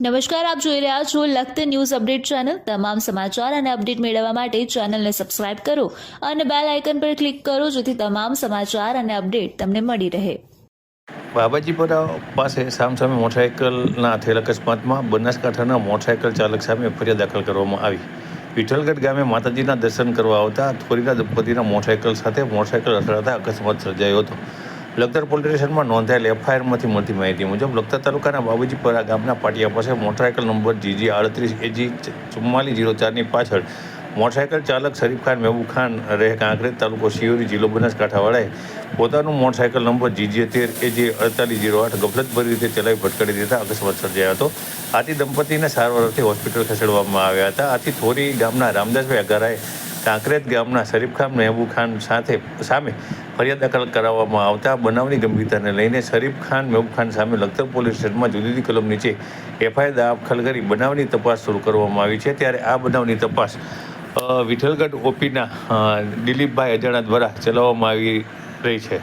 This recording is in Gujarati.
નમસ્કાર, આપ જોઈ રહ્યા છો લખત ન્યૂઝ અપડેટ ચેનલ। તમામ સમાચાર અને અપડેટ મેળવવા માટે ચેનલને સબસ્ક્રાઇબ કરો અને બેલ આઇકન પર ક્લિક કરો જેથી તમામ સમાચાર અને અપડેટ તમને મળી રહે। બાબાજીપુરા પાસે સામસામે મોટરસાઇકલના થયેલ અકસ્માતમાં બનાસકાંઠાના મોટરસાઇકલ ચાલક સામે ફરિયાદ દાખલ કરવામાં આવી। વિઠ્ઠલગઢ ગામે માતાજીના દર્શન કરવા આવતા થોરીના દંપતીના મોટરસાઇકલ સાથે મોટરસાઇકલ અથડાતા અકસ્માત સર્જાયો હતો। લખતર પોલીસ સ્ટેશનમાં નોંધાયેલ એફઆઈઆરમાંથી મળતી માહિતી મુજબ લખતર તાલુકાના બાબુજીપુરા ગામના પાટિયા પાસે મોટરસાઇકલ નંબર GG38AG4404ની પાછળ મોટરસાઇકલ ચાલક શરીફ ખાન મહેબૂબ ખાન રહે કાંકરેજ તાલુકો શિયોરી જિલ્લો બનાસકાંઠાવાળાએ પોતાનું મોટરસાઇકલ નંબર GG13AG4808 ગફલતભરી રીતે ચલાવી ભટકાડી દેતા અકસ્માત સર્જાયો હતો। આથી દંપતીને સારવાર અર્થે હોસ્પિટલ ખસેડવામાં આવ્યા હતા। આથી થોરી ગામના રામદાસભાઈ અગારાએ કાંકરેજ ગામના શરીફ ખાન મહેબૂબ ખાન સામે ફરિયાદ દાખલ કરાવવામાં આવતા બનાવની ગંભીરતાને લઈને શરીફ ખાન મહેબૂબ ખાન સામે લખતર પોલીસ સ્ટેશનમાં જુદી જુદી કલમ નીચે એફઆઈઆર દાખલ કરી બનાવની તપાસ શરૂ કરવામાં આવી છે। ત્યારે આ બનાવની તપાસ વિઠ્ઠલગઢ ઓપીના દિલીપભાઈ અજાણા દ્વારા ચલાવવામાં આવી રહી છે।